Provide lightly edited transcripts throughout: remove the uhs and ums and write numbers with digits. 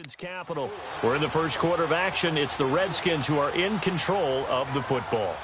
Capital. We're in the first quarter of action. It's the Redskins who are in control of the football.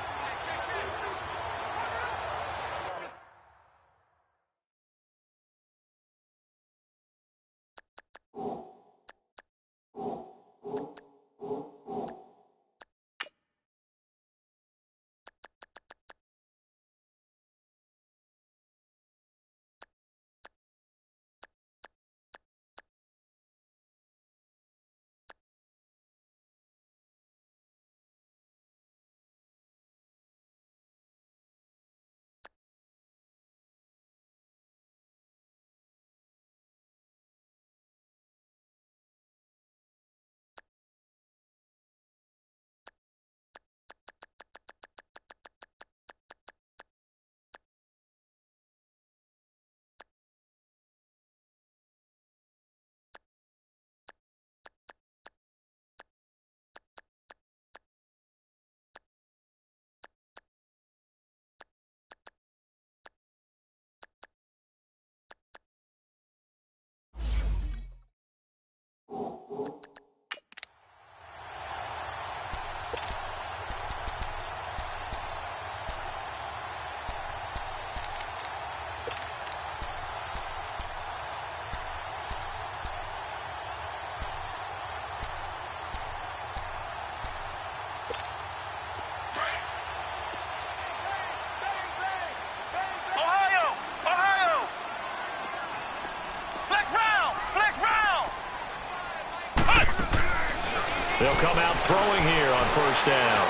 They'll come out throwing here on first down.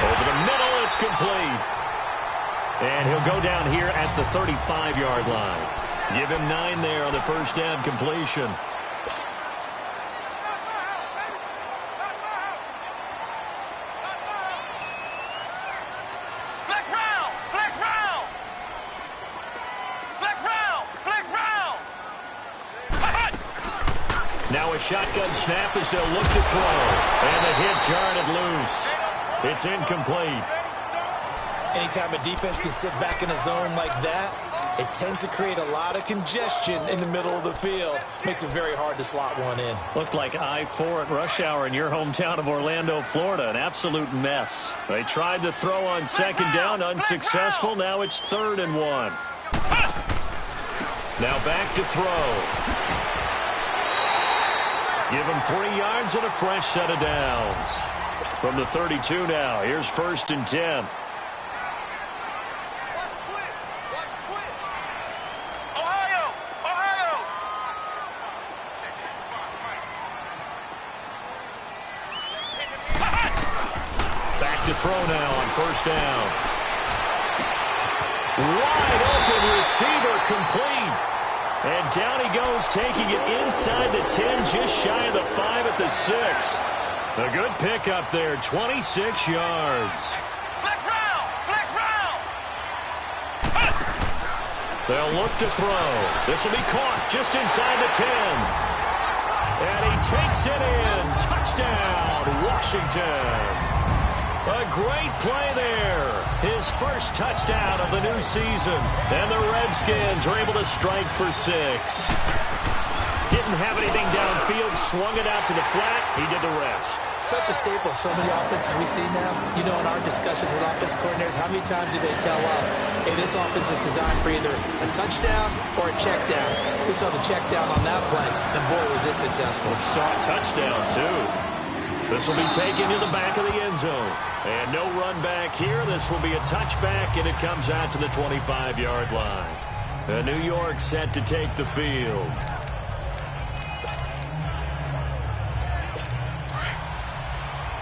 Over the middle, it's complete. And he'll go down here at the 35-yard line. Give him 9 there on the first down completion. Now a shotgun snap as they'll look to throw. And the hit jarred it loose. It's incomplete. Anytime a defense can sit back in a zone like that, it tends to create a lot of congestion in the middle of the field. Makes it very hard to slot one in. Looked like I-4 at rush hour in your hometown of Orlando, Florida. An absolute mess. They tried to throw on second down, unsuccessful. Now it's 3rd and 1. Now back to throw. Give him 3 yards and a fresh set of downs. From the 32 now, here's 1st and 10. Back to throw now on first down. Wide open receiver complete. And down he goes, taking it inside the 10, just shy of the 5 at the 6. A good pickup there, 26 yards. Flex round! They'll look to throw. This will be caught just inside the 10. And he takes it in. Touchdown, Washington. A great play there. His first touchdown of the new season. And the Redskins are able to strike for 6. Didn't have anything downfield, swung it out to the flat. He did the rest. Such a staple of so many offenses we see now. You know, in our discussions with offense coordinators, how many times do they tell us, hey, this offense is designed for either a touchdown or a check down. We saw the check down on that play, and boy, was it successful. Saw a touchdown, too. This will be taken to the back of the end zone. And no run back here. This will be a touchback, and it comes out to the 25-yard line. New York set to take the field.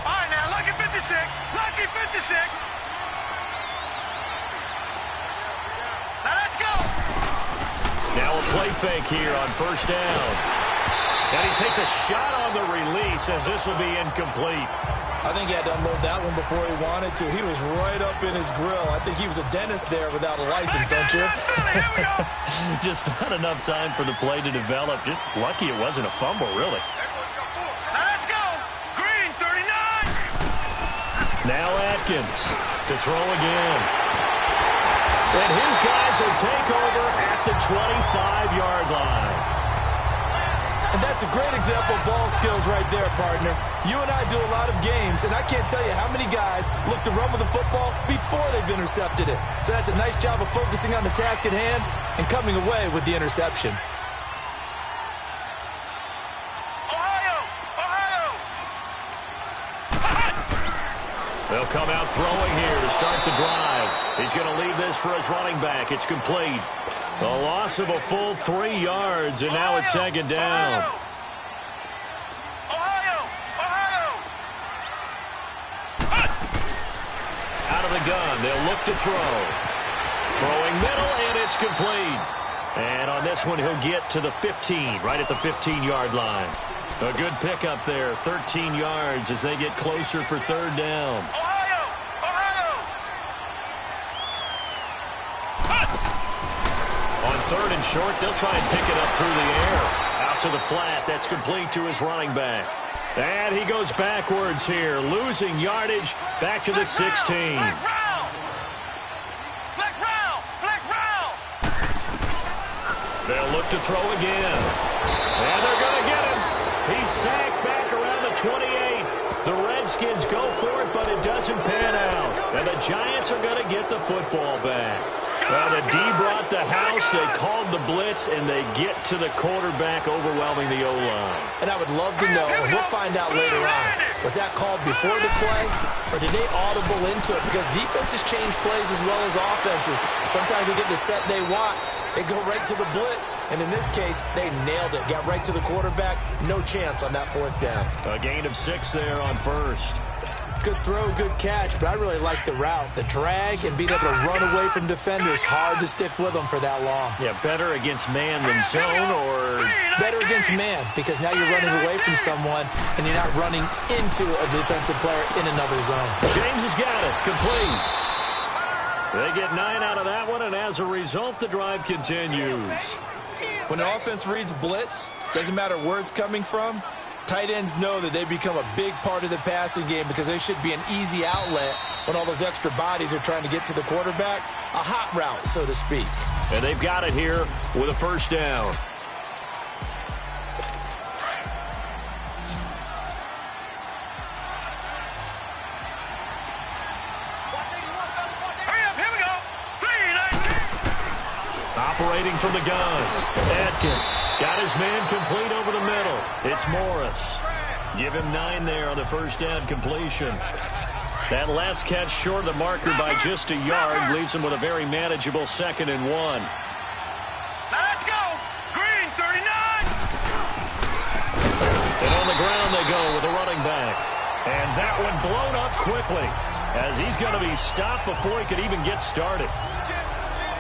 All right, now, lucky 56. Lucky 56. Now, let's go. Now a play fake here on first down. And he takes a shot on the release as this will be incomplete. I think he had to unload that one before he wanted to. He was right up in his grill. I think he was a dentist there without a license, don't you? Just not enough time for the play to develop. Just lucky it wasn't a fumble, really. Now let's go. Green, 39. Now Atkins to throw again. And his guys will take over at the 25-yard line. And that's a great example of ball skills right there, partner. You and I do a lot of games, and I can't tell you how many guys look to run with the football before they've intercepted it. So that's a nice job of focusing on the task at hand and coming away with the interception. They'll come out throwing here to start the drive. He's going to leave this for his running back. It's complete. A loss of a full 3 yards, and now it's second down. Out of the gun, they'll look to throw. Throwing middle, and it's complete. And on this one, he'll get to the 15, right at the 15-yard line. A good pickup there, 13 yards as they get closer for third down. On third and short, they'll try and pick it up through the air. Out to the flat, that's complete to his running back. And he goes backwards here, losing yardage back to the 16. They'll look to throw again. And they're going to get him. He's sacked back around the 28. The Redskins go for it, but it doesn't pan out. And the Giants are going to get the football back. Well, the D brought the house. They called the blitz, and they get to the quarterback, overwhelming the O-line. And I would love to know, and we'll find out later on, was that called before the play, or did they audible into it? Because defenses change plays as well as offenses. Sometimes they get the set they want. They go right to the blitz, and in this case, they nailed it. Got right to the quarterback. No chance on that fourth down. A gain of 6 there on first. Good throw, good catch, but I really like the route. The drag and being able to run away from defenders, hard to stick with them for that long. Yeah, better against man than zone, or better against man, because now you're running away from someone and you're not running into a defensive player in another zone. James has got it. Complete. They get 9 out of that one, and as a result, the drive continues. When an offense reads blitz, doesn't matter where it's coming from, tight ends know that they become a big part of the passing game because they should be an easy outlet when all those extra bodies are trying to get to the quarterback. A hot route, so to speak. And they've got it here with a first down. Operating from the gun. Atkins got his man complete over the middle. It's Morris. Give him 9 there on the first down completion. That last catch short of the marker by just a yard leaves him with a very manageable 2nd and 1. Now let's go. Green, 39. And on the ground they go with a running back. And that one blown up quickly as he's going to be stopped before he could even get started.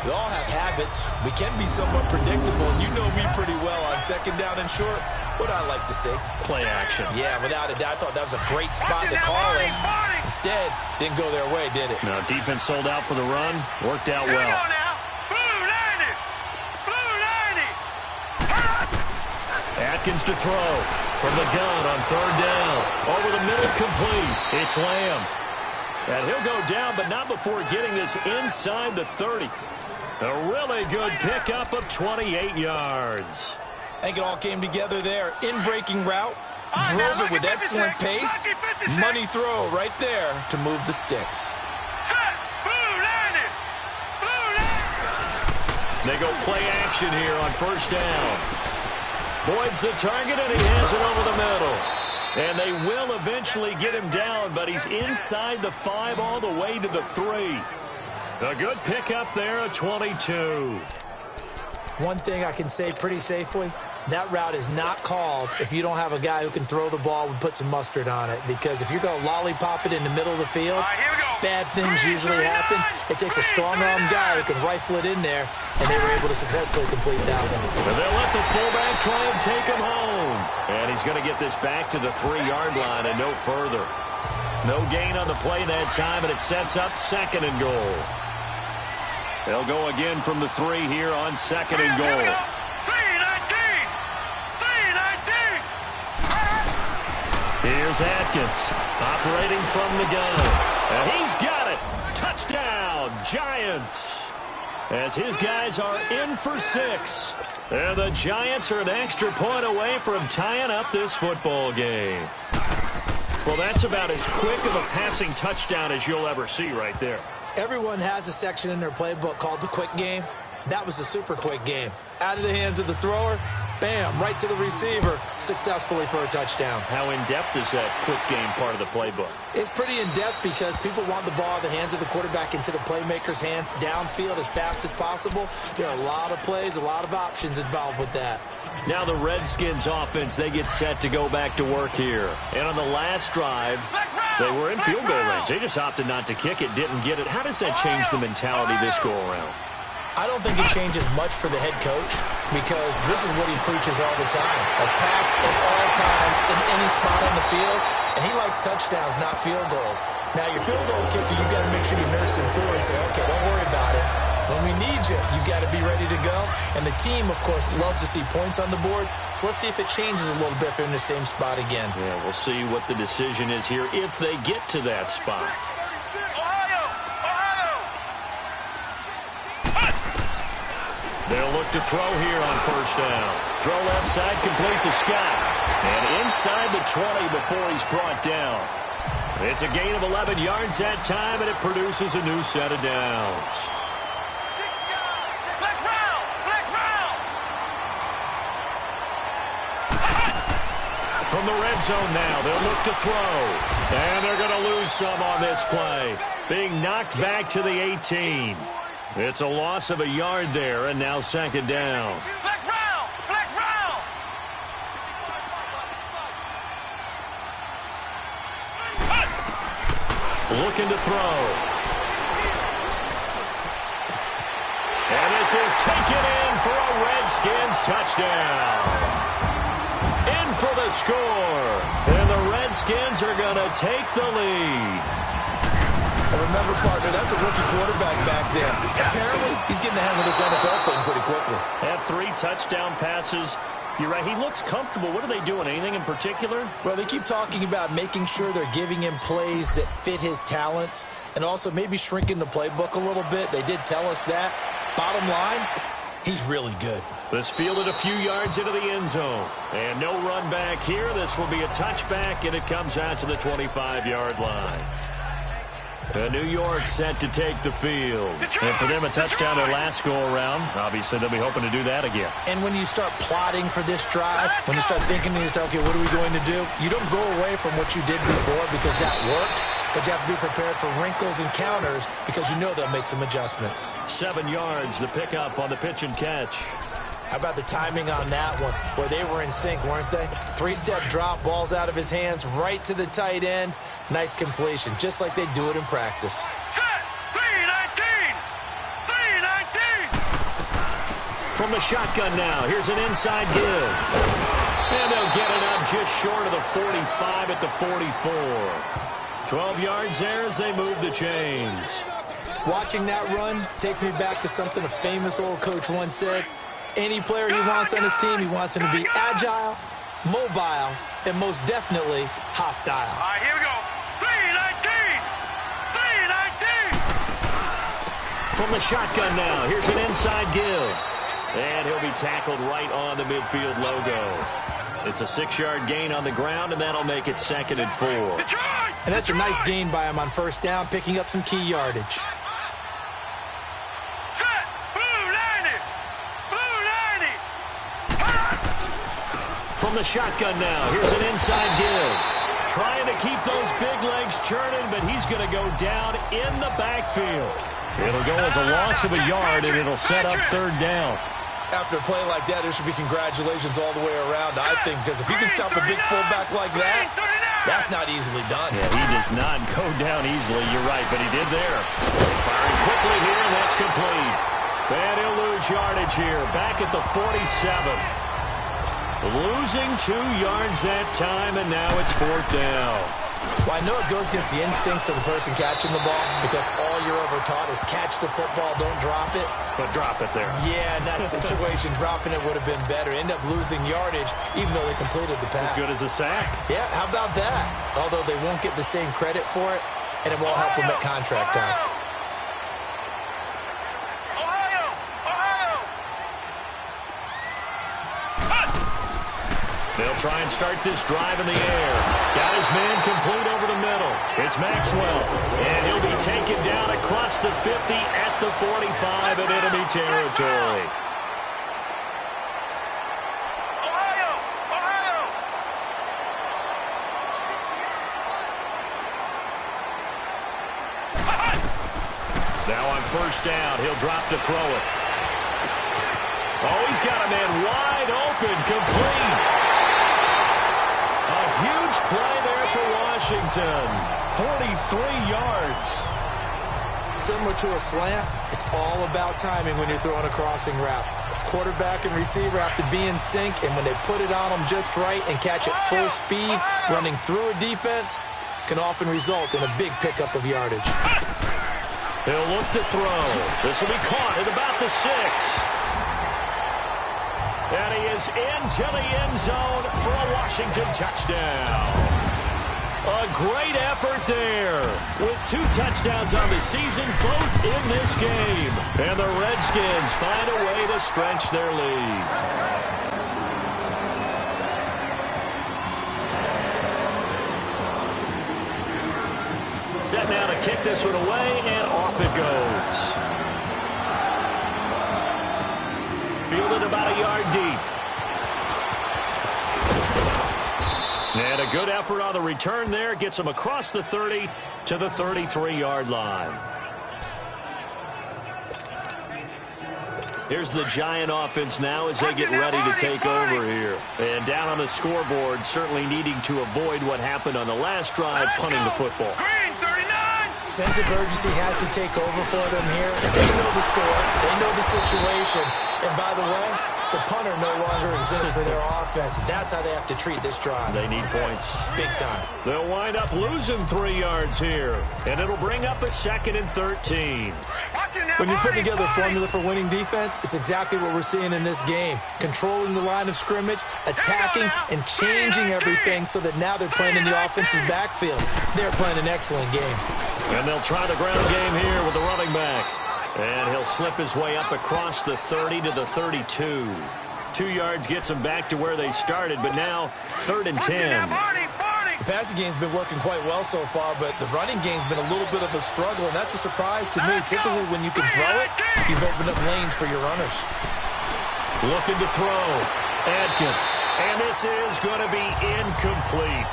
We all have habits. We can be somewhat predictable, and you know me pretty well on 2nd down and short. What I like to see? Play action. Yeah, without a doubt. I thought that was a great spot to call it. Instead, didn't go their way, did it? No, defense sold out for the run. Worked out well. Atkins to throw from the gun on 3rd down. Over the middle, complete. It's Lamb. And he'll go down, but not before getting this inside the 30. A really good pickup of 28 yards. I think it all came together there. In-breaking route, drove it with excellent pace. Money throw right there to move the sticks. They go play action here on first down. Boyd's the target, and he has it over the middle. And they will eventually get him down, but he's inside the 5 all the way to the 3. A good pickup there, a 22. One thing I can say pretty safely, that route is not called if you don't have a guy who can throw the ball and put some mustard on it. Because if you're going to lollipop it in the middle of the field, bad things usually happen. It takes a strong-arm guy who can rifle it in there, and they were able to successfully complete that one. And they'll let the fullback try and take him home. And he's going to get this back to the 3-yard line and no further. No gain on the play that time, and it sets up 2nd and goal. They'll go again from the 3 here on 2nd and goal. 3-19. Here's Atkins operating from the gun. And he's got it. Touchdown, Giants. as his guys are in for 6. And the Giants are an extra point away from tying up this football game. Well, that's about as quick of a passing touchdown as you'll ever see right there. Everyone has a section in their playbook called the quick game. That was a super quick game. Out of the hands of the thrower, bam, right to the receiver, successfully for a touchdown. How in-depth is that quick game part of the playbook? It's pretty in-depth because people want the ball in the hands of the quarterback into the playmaker's hands downfield as fast as possible. There are a lot of plays, a lot of options involved with that. Now the Redskins offense, they get set to go back to work here. And on the last drive, they were in field goal range. They just opted not to kick it, didn't get it. How does that change the mentality this go-around? I don't think it changes much for the head coach because this is what he preaches all the time. Attack at all times in any spot on the field, and he likes touchdowns, not field goals. Now, your field goal kicker, you've got to make sure you nurse him through and say, okay, don't worry about it. When we need you, you've got to be ready to go. And the team, of course, loves to see points on the board. So let's see if it changes a little bit if they're in the same spot again. Yeah, we'll see what the decision is here if they get to that spot. They'll look to throw here on first down. Throw left side, complete to Scott. And inside the 20 before he's brought down. It's a gain of 11 yards that time, and it produces a new set of downs. From the red zone now, they'll look to throw. And they're going to lose some on this play. Being knocked back to the 18. It's a loss of a yard there, and now second down. Flex round! Flex round! Looking to throw. And this is taken in for a Redskins touchdown. In for the score. And the Redskins are going to take the lead. And remember, partner, that's a rookie quarterback back there. Apparently, he's getting to handle this NFL thing pretty quickly. Had 3 touchdown passes. You're right, he looks comfortable. What are they doing? Anything in particular? Well, they keep talking about making sure they're giving him plays that fit his talents and also maybe shrinking the playbook a little bit. They did tell us that. Bottom line, he's really good. This fielded a few yards into the end zone. And no run back here. This will be a touchback, and it comes out to the 25-yard line. New York set to take the field. And for them, a touchdown their last go-around. Obviously, they'll be hoping to do that again. And when you start plotting for this drive, when you start thinking to yourself, okay, what are we going to do? You don't go away from what you did before because that worked, but you have to be prepared for wrinkles and counters because you know they'll make some adjustments. 7 yards, the pickup on the pitch and catch. How about the timing on that one, where they were in sync, weren't they? 3-step drop, balls out of his hands, right to the tight end. Nice completion, just like they do it in practice. Set! 3-19! 3-19! From the shotgun now, here's an inside give. And they'll get it up just short of the 45 at the 44. 12 yards there as they move the chains. Watching that run takes me back to something a famous old coach once said. Any player he wants on his team, he wants him to be agile, mobile, and most definitely hostile. All right, here we go. 3-19! 3-19! From the shotgun now, here's an inside give. And he'll be tackled right on the midfield logo. It's a 6-yard gain on the ground, and that'll make it 2nd and 4. And that's a nice gain by him on first down, picking up some key yardage. From the shotgun now, here's an inside give. Trying to keep those big legs churning, but he's going to go down in the backfield. It'll go as a loss of a yard, and it'll set up 3rd down. After a play like that, there should be congratulations all the way around, I think, because if he can stop a big fullback like that, that's not easily done. Yeah, he does not go down easily, you're right, but he did there. Firing quickly here, and that's complete. And he'll lose yardage here, back at the 47. Losing 2 yards that time, and now it's 4th down. Well, I know it goes against the instincts of the person catching the ball because all you're ever taught is catch the football, don't drop it. But drop it there. Yeah, in that situation, dropping it would have been better. End up losing yardage, even though they completed the pass. As good as a sack. Yeah, how about that? Although they won't get the same credit for it, and it won't help them at contract time. Ohio! They'll try and start this drive in the air. Got his man complete over the middle. It's Maxwell. And he'll be taken down across the 50 at the 45 in enemy territory. Now on first down, he'll drop to throw it. Oh, he's got a man wide open, complete. A huge play there for Washington. 43 yards. Similar to a slant, it's all about timing when you're throwing a crossing route. Quarterback and receiver have to be in sync, and when they put it on them just right and catch it full speed, running through a defense can often result in a big pickup of yardage. He'll look to throw. This will be caught at about the 6. And he is into the end zone for a Washington touchdown. A great effort there with 2 touchdowns on the season, both in this game. And the Redskins find a way to stretch their lead. Set now to kick this one away, and off it goes. Fielded about a yard deep. And a good effort on the return there. Gets him across the 30 to the 33-yard line. Here's the Giant offense now as they get ready to take over here. And down on the scoreboard, certainly needing to avoid what happened on the last drive, punting the football. Sense of urgency has to take over for them here. They know the score. They know the situation. And by the way, the punter no longer exists for their offense. That's how they have to treat this drive. They need points. Big time. They'll wind up losing 3 yards here. And it'll bring up a 2nd and 13. When you're putting together a formula for winning defense, it's exactly what we're seeing in this game. Controlling the line of scrimmage, attacking, and changing everything so that now they're playing in the offense's backfield. They're playing an excellent game. And they'll try the ground game here with the running back. And he'll slip his way up across the 30 to the 32. 2 yards gets him back to where they started, but now 3rd and 10. The passing game's been working quite well so far, but the running game's been a little bit of a struggle, and that's a surprise to me. Typically, when you can throw it, you've opened up lanes for your runners. Looking to throw. Adkins. And this is going to be incomplete.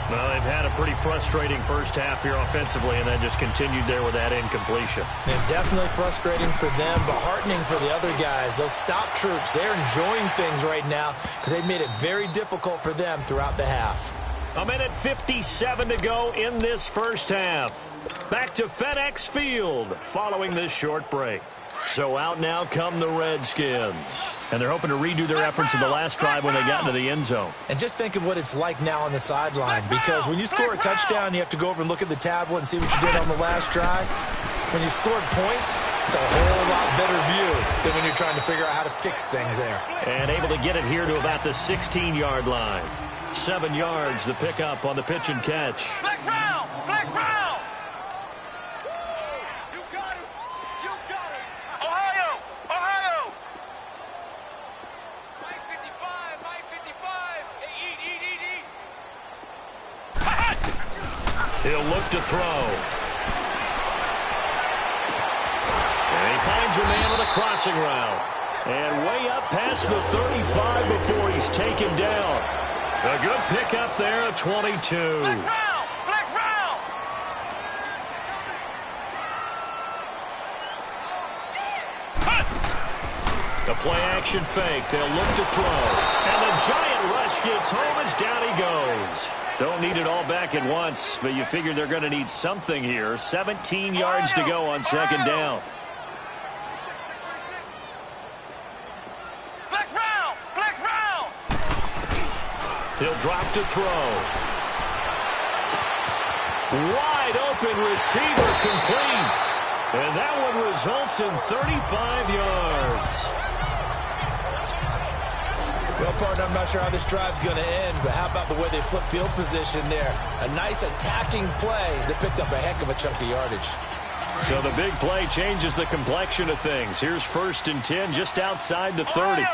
Well, they've had a pretty frustrating first half here offensively, and then just continued there with that incompletion. And definitely frustrating for them, but heartening for the other guys. Those stop troops, they're enjoying things right now because they've made it very difficult for them throughout the half. 1:57 to go in this first half. Back to FedEx Field following this short break. So out now come the Redskins. And they're hoping to redo their efforts in the last drive when they got into the end zone. And just think of what it's like now on the sideline, because when you score a touchdown, you have to go over and look at the tablet and see what you did on the last drive. When you scored points, it's a whole lot better view than when you're trying to figure out how to fix things there. And able to get it here to about the 16-yard line. 7 yards, the pickup on the pitch and catch. Flex round! Flex round! He'll look to throw. And he finds a man with a crossing route. And way up past the 35 before he's taken down. A good pickup there at 22. Flex round! Flex round! The play-action fake. They'll look to throw. And the giant rush gets home as down he goes. Don't need it all back at once, but you figure they're going to need something here. 17 yards to go on 2nd down. Flex round! Flex round! He'll drop to throw. Wide open receiver complete. And that one results in 35 yards. Well, partner, I'm not sure how this drive's going to end, but how about the way they flip field position there? A nice attacking play that picked up a heck of a chunk of yardage. So the big play changes the complexion of things. Here's 1st and 10 just outside the 30.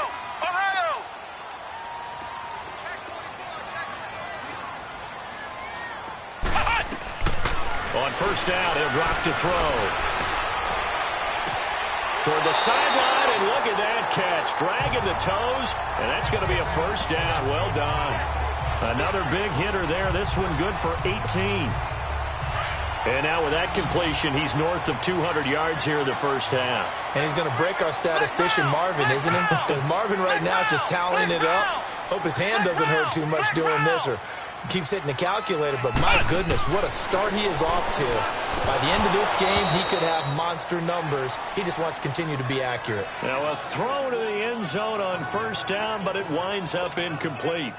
On first down, he'll drop to throw. Toward the sideline, and look at that catch. Dragging the toes, and that's going to be a first down. Well done. Another big hitter there. This one good for 18. And now with that completion, he's north of 200 yards here in the first half. And he's going to break our statistician Marvin, isn't he? Because Marvin right now is just toweling it up. Hope his hand doesn't hurt too much doing this or keeps hitting the calculator. But my goodness, what a start he is off to. By the end of this game, he could have monster numbers. He just wants to continue to be accurate. Now a throw to the end zone on first down, but it winds up incomplete.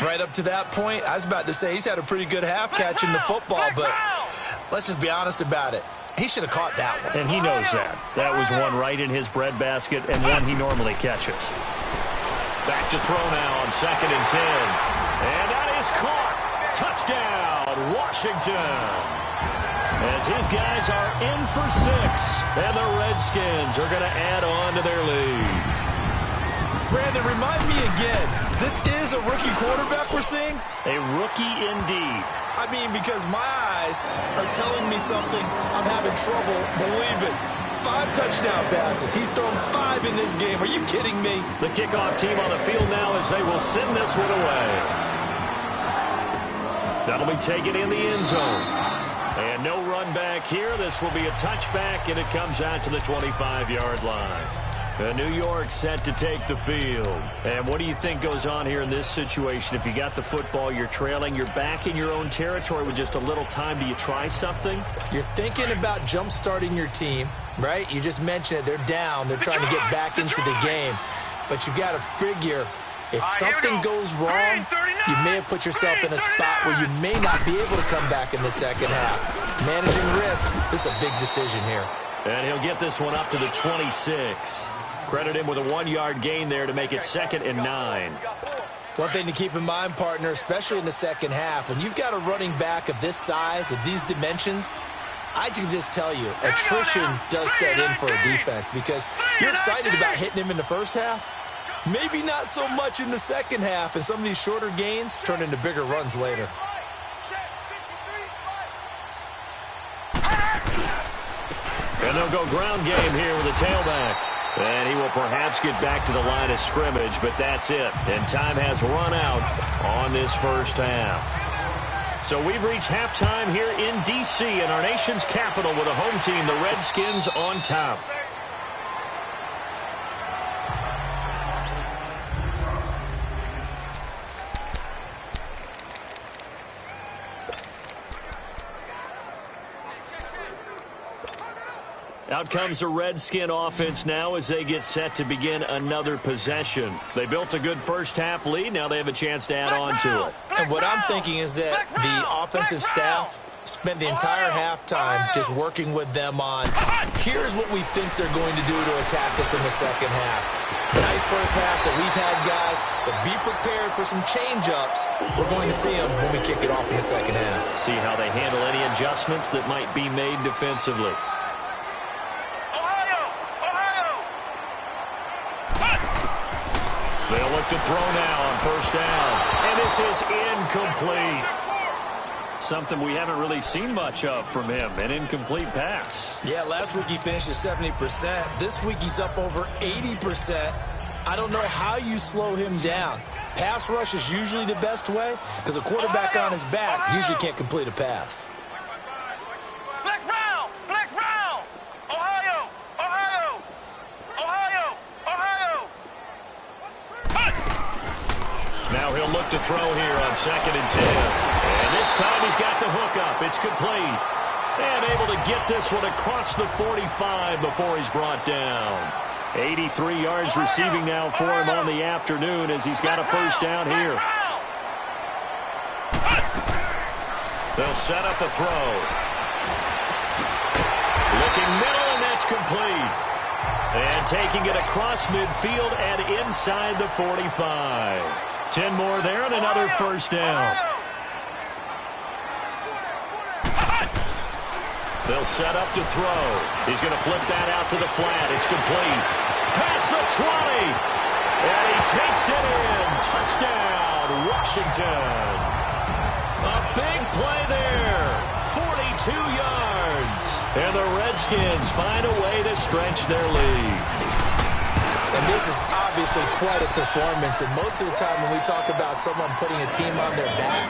Right up to that point, I was about to say he's had a pretty good half catching the football, but let's just be honest about it. He should have caught that one. And he knows that. That was one right in his breadbasket and one he normally catches. Back to throw now on 2nd and 10. And that is caught. Touchdown, Washington. As his guys are in for 6. And the Redskins are going to add on to their lead. Brandon, remind me again, this is a rookie quarterback we're seeing? A rookie indeed. I mean, because my eyes are telling me something I'm having trouble believing. 5 touchdown passes. He's thrown 5 in this game. Are you kidding me? The kickoff team on the field now as they will send this one away. That'll be taken in the end zone. And no run back here. This will be a touchback, and it comes out to the 25-yard line. New York set to take the field. And what do you think goes on here in this situation? If you got the football, you're trailing, you're back in your own territory with just a little time. Do you try something? You're thinking about jump-starting your team, right? You just mentioned it. They're down. They're trying to get back into the game. But you got to figure if something goes wrong, you may have put yourself in a spot where you may not be able to come back in the second half. Managing risk, this is a big decision here. And he'll get this one up to the 26. Credit him with a 1-yard gain there to make it 2nd and 9. One thing to keep in mind, partner, especially in the second half, when you've got a running back of this size, of these dimensions, I can just tell you, attrition does set in for a defense because you're excited about hitting him in the first half. Maybe not so much in the second half, and some of these shorter gains turn into bigger runs later. And they'll go ground game here with a tailback. And he will perhaps get back to the line of scrimmage, but that's it. And time has run out on this first half. So we've reached halftime here in D.C. in our nation's capital with a home team, the Redskins, on top. Out comes the Redskin offense now as they get set to begin another possession. They built a good first half lead. Now they have a chance to add on to it. And what I'm thinking is that the offensive staff spent the entire halftime just working with them on, here's what we think they're going to do to attack us in the second half. Nice first half that we've had, guys, but be prepared for some change-ups. We're going to see them when we kick it off in the second half. See how they handle any adjustments that might be made defensively. They'll look to throw now on first down. And this is incomplete. Something we haven't really seen much of from him, an incomplete pass. Yeah, last week he finished at 70%. This week he's up over 80%. I don't know how you slow him down. Pass rush is usually the best way because a quarterback on his back usually can't complete a pass. Now he'll look to throw here on 2nd and 10. And this time he's got the hook up. It's complete. And able to get this one across the 45 before he's brought down. 83 yards receiving now for him on the afternoon as he's got a first down here. They'll set up a throw. Looking middle, and that's complete. And taking it across midfield and inside the 45. 10 more there and another first down. They'll set up to throw. He's going to flip that out to the flat. It's complete. Past the 20. And he takes it in. Touchdown, Washington. A big play there. 42 2 yards. And the Redskins find a way to stretch their lead. And this is obviously quite a performance. And most of the time when we talk about someone putting a team on their back,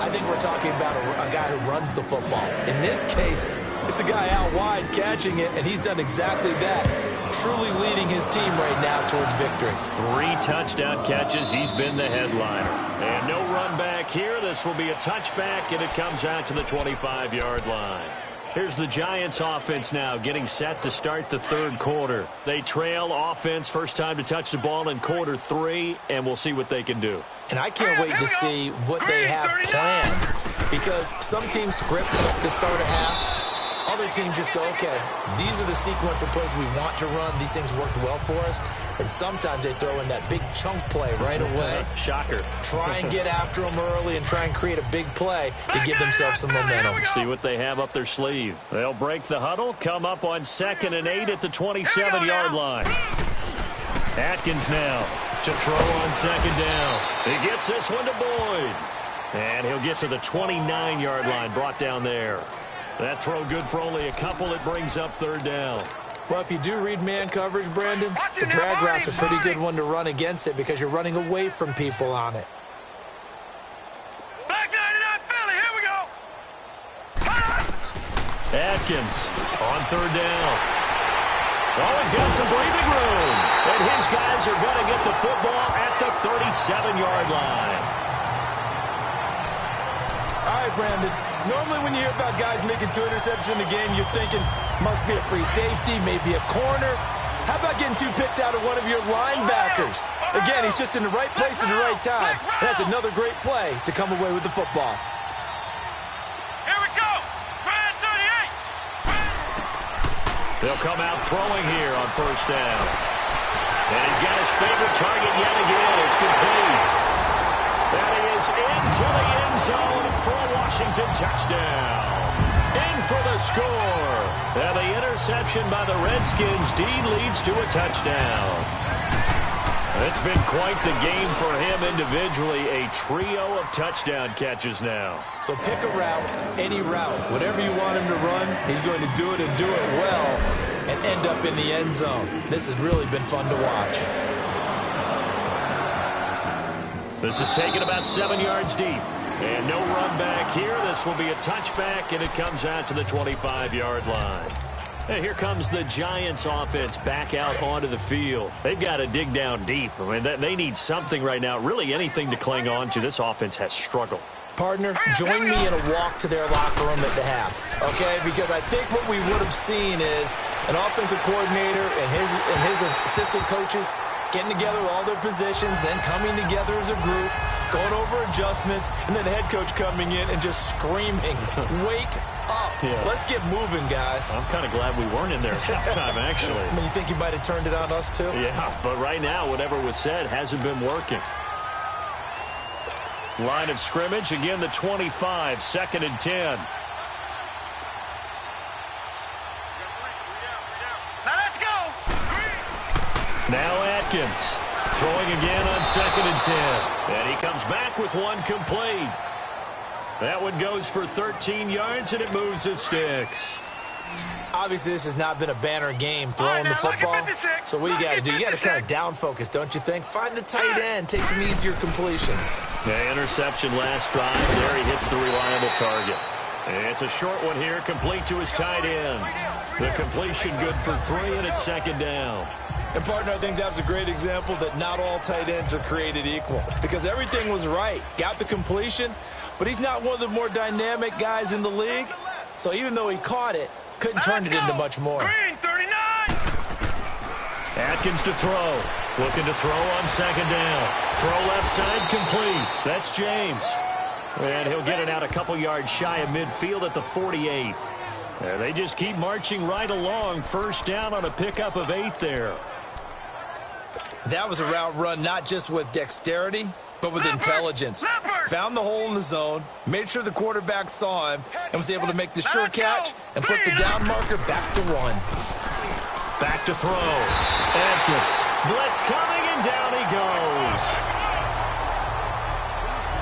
I think we're talking about a guy who runs the football. In this case, it's a guy out wide catching it, and he's done exactly that, truly leading his team right now towards victory. 3 touchdown catches. He's been the headliner. And no run back here. This will be a touchback, and it comes out to the 25-yard line. Here's the Giants offense now getting set to start the third quarter. They trail offense, first time to touch the ball in quarter 3, and we'll see what they can do. And I can't wait to see what they have planned, because some teams script to start a half. Other teams just go, okay, these are the sequence of plays we want to run. These things worked well for us. And sometimes they throw in that big chunk play right away. Shocker. Try and get after them early and try and create a big play to give themselves some momentum. See what they have up their sleeve. They'll break the huddle, come up on 2nd and 8 at the 27-yard line. Atkins now to throw on 2nd down. He gets this one to Boyd. And he'll get to the 29-yard line, brought down there. That throw good for only a couple. It brings up 3rd down. Well, if you do read man coverage, Brandon, the drag route's a pretty good one to run against it because you're running away from people on it. Back 99 Philly, here we go. Atkins on 3rd down. Oh, he's got some breathing room. And his guys are going to get the football at the 37-yard line. All right, Brandon. Normally when you hear about guys making 2 interceptions in the game, you're thinking must be a free safety, maybe a corner. How about getting 2 picks out of one of your linebackers? Again, he's just in the right place at the right time. And that's another great play to come away with the football. Here we go. Grand 38. They'll come out throwing here on 1st down. And he's got his favorite target yet again. It's complete. That is into the end zone for a Washington touchdown. In for the score. And the interception by the Redskins. Dean leads to a touchdown. It's been quite the game for him individually. A trio of touchdown catches now. So pick a route, any route. Whatever you want him to run, he's going to do it and do it well and end up in the end zone. This has really been fun to watch. This is taken about 7 yards deep. And no run back here. This will be a touchback, and it comes out to the 25-yard line. And here comes the Giants offense back out onto the field. They've got to dig down deep. I mean, they need something right now, really anything to cling on to. This offense has struggled. Partner, join me in a walk to their locker room at the half, okay? Because I think what we would have seen is an offensive coordinator and his assistant coaches getting together with all their positions, then coming together as a group, going over adjustments, and then the head coach coming in and just screaming, wake up. Yeah. Let's get moving, guys. I'm kind of glad we weren't in there at halftime, actually. I mean, you think you might have turned it on us, too? Yeah, but right now, whatever was said hasn't been working. Line of scrimmage, again, the 25, 2nd and 10. Now let's go. Now Atkins throwing again on 2nd and 10. And he comes back with one complete. That one goes for 13 yards, and it moves the sticks. Obviously, this has not been a banner game throwing the football. So what you got to do, you got to kind of down focus, don't you think? Find the tight end, take some easier completions. The interception last drive. There he hits the reliable target. It's a short one here, complete to his tight end. The completion good for 3, and it's 2nd down. And, partner, I think that was a great example that not all tight ends are created equal. Because everything was right. Got the completion, but he's not one of the more dynamic guys in the league. So even though he caught it, couldn't turn it into much more. Green 39. Atkins to throw. Looking to throw on 2nd down. Throw left side complete. That's James. And he'll get it out a couple yards shy of midfield at the 48. And they just keep marching right along. 1st down on a pickup of 8 there. That was a route run not just with dexterity, but with intelligence. Found the hole in the zone, made sure the quarterback saw him, and was able to make the sure catch and flip the down marker back to run. Back to throw. Atkins. Blitz coming, and down he goes.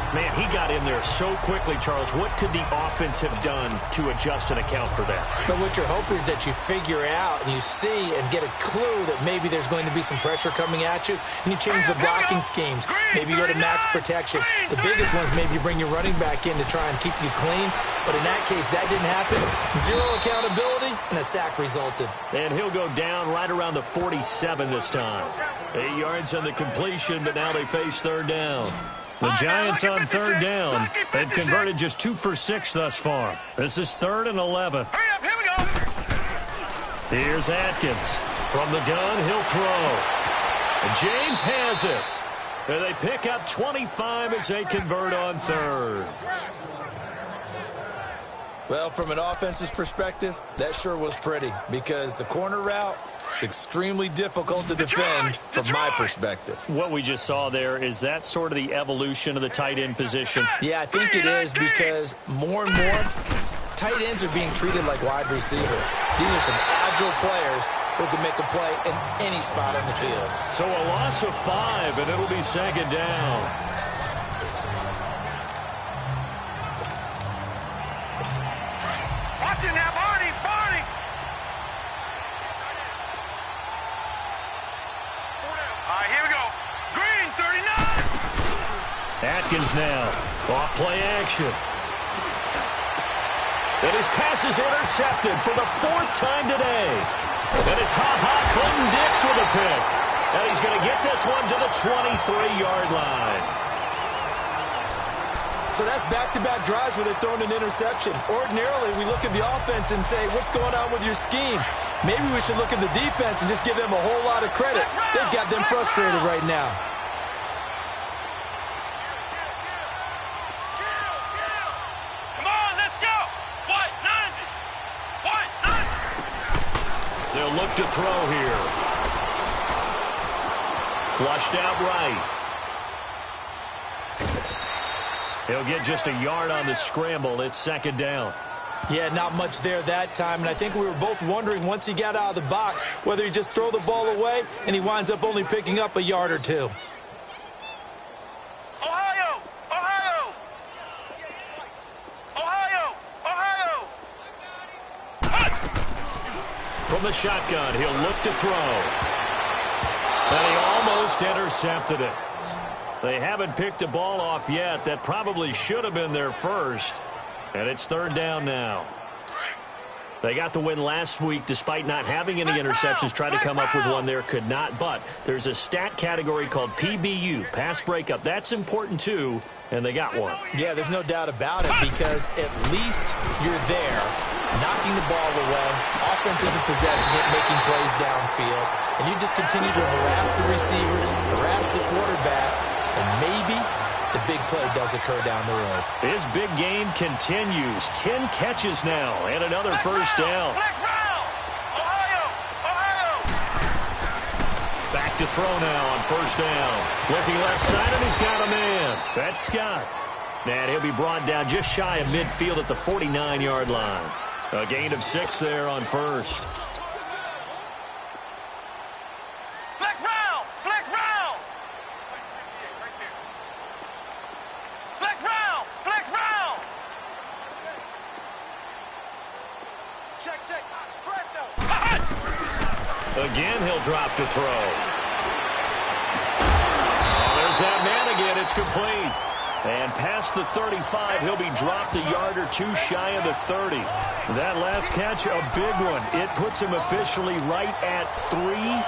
Man, he got in there so quickly, Charles. What could the offense have done to adjust and account for that? But what you're hoping is that you figure out and you see and get a clue that maybe there's going to be some pressure coming at you, and you change the blocking schemes. Maybe you go to max protection. The biggest ones, maybe you bring your running back in to try and keep you clean. But in that case, that didn't happen. Zero accountability, and a sack resulted. And he'll go down right around the 47 this time. 8 yards on the completion, but now they face third down. The Giants on third down. They've converted just 2 for 6 thus far. This is 3rd and 11. Hurry up, here we go. Here's Atkins. From the gun, he'll throw. And James has it. And they pick up 25 as they convert on third. Well, from an offense's perspective, that sure was pretty because the corner route is extremely difficult to defend from my perspective. What we just saw there, is that sort of the evolution of the tight end position? Yeah, I think it is because more and more tight ends are being treated like wide receivers. These are some agile players who can make a play in any spot on the field. So a loss of 5, and it'll be second down. Watch it now, Barney, Barney. All right, here we go. Green, 39. Atkins now. Off play action. And his pass is intercepted for the 4th time today. And it's Clinton-Dix with a pick. And he's going to get this one to the 23-yard line. So that's back-to-back drives where they're throwing an interception. Ordinarily, we look at the offense and say, what's going on with your scheme? Maybe we should look at the defense and just give them a whole lot of credit. They've got them frustrated right now. Come on, let's go. White, 90. White, 90. They'll look to throw here. Flushed out right. He'll get just a yard on the scramble. It's second down. Yeah, not much there that time, and I think we were both wondering once he got out of the box whether he just throw the ball away, and he winds up only picking up a yard or two. Ohio, Ohio. Ohio, Ohio. From the shotgun, he'll look to throw. And he almost intercepted it. They haven't picked a ball off yet. That probably should have been their first. And it's third down now. They got the win last week despite not having any interceptions. Tried to come up with one there, could not. But there's a stat category called PBU, pass breakup. That's important too, and they got one. Yeah, there's no doubt about it because at least you're there, knocking the ball away. Offense isn't possessing it, making plays downfield. And you just continue to harass the receivers, harass the quarterback, and maybe the big play does occur down the road. His big game continues. 10 catches now and another first down. Ohio, Ohio. Back to throw now on first down. Looking left side, and he's got a man. That's Scott. And he'll be brought down just shy of midfield at the 49-yard line. A gain of 6 there on first. Flex round, flex round. Flex round, flex round. Check, check. Again, he'll drop to throw. Oh, there's that man again. It's complete. And past the 35, he'll be dropped a yard or two shy of the 30. That last catch, a big one. It puts him officially right at 300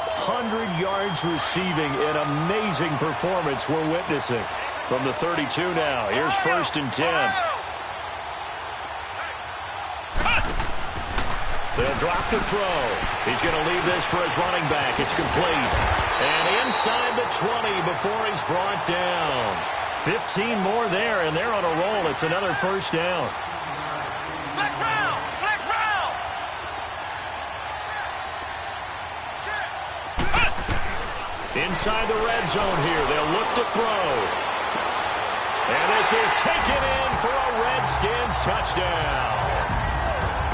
yards receiving. An amazing performance we're witnessing. From the 32 now, here's first and 10. They'll drop to throw. He's going to leave this for his running back. It's complete. And inside the 20 before he's brought down. 15 more there, and they're on a roll. It's another first down. Flex round, flex round. Inside the red zone here. They'll look to throw. And this is taken in for a Redskins touchdown.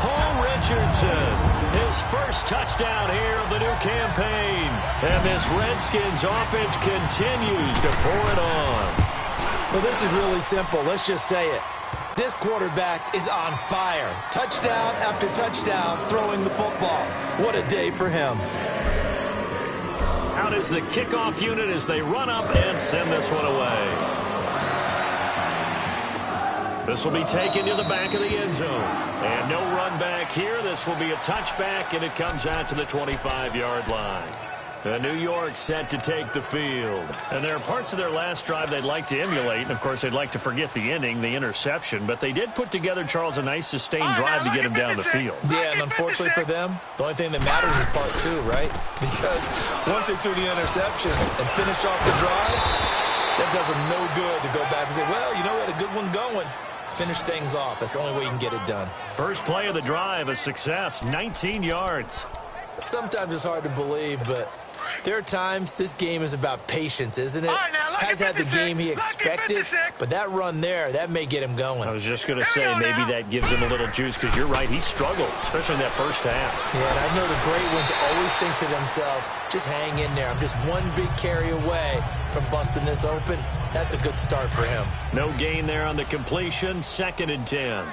Paul Richardson, his first touchdown here of the new campaign. And this Redskins offense continues to pour it on. Well, this is really simple. Let's just say it. This quarterback is on fire. Touchdown after touchdown throwing the football. What a day for him. Out is the kickoff unit as they run up and send this one away. This will be taken to the back of the end zone. And no run back here. This will be a touchback, and it comes out to the 25-yard line. New York set to take the field. And there are parts of their last drive they'd like to emulate. And, of course, they'd like to forget the ending, the interception. But they did put together, Charles, a nice sustained drive to get him down the field. Yeah, and unfortunately for them, the only thing that matters is part two, right? Because once they threw the interception and finished off the drive, that does them no good to go back and say, well, you know, we had a good one going. Finish things off. That's the only way you can get it done. First play of the drive, a success, 19 yards. Sometimes it's hard to believe, but there are times this game is about patience, isn't it? Has had the game he expected, but that run there, that may get him going. I was just going to say, maybe that gives him a little juice, because you're right, he struggled, especially in that first half. Yeah, and I know the great ones always think to themselves, just hang in there. I'm just one big carry away from busting this open. That's a good start for him. No gain there on the completion, 2nd and 10.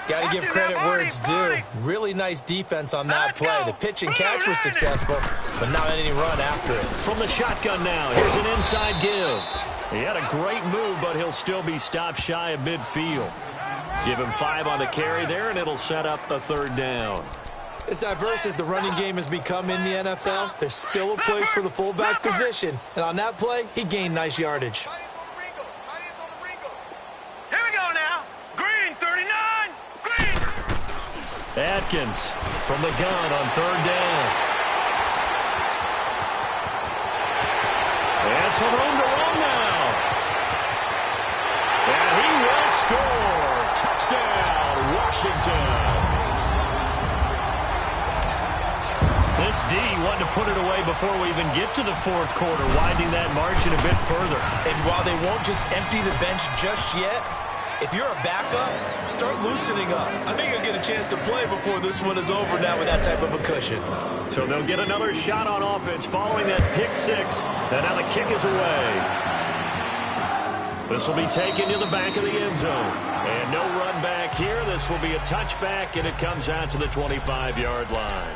Got to give credit where it's due. Really nice defense on that play. The pitch and catch was successful, but not any run after it. From the shotgun now, here's an inside give. He had a great move, but he'll still be stopped shy of midfield. Give him 5 on the carry there, and it'll set up a 3rd down. As diverse as the running game has become in the NFL, there's still a place for the fullback position. And on that play, he gained nice yardage. Here we go now. Green, 39. Atkins from the gun on 3rd down. And some room to run now. And he will score. Touchdown, Washington. This D wanted to put it away before we even get to the 4th quarter, widening that margin a bit further. And while they won't just empty the bench just yet, if you're a backup, start loosening up. I think you'll get a chance to play before this one is over now with that type of a cushion. So they'll get another shot on offense following that pick 6. And now the kick is away. This will be taken to the back of the end zone. And no run back here. This will be a touchback, and it comes out to the 25-yard line.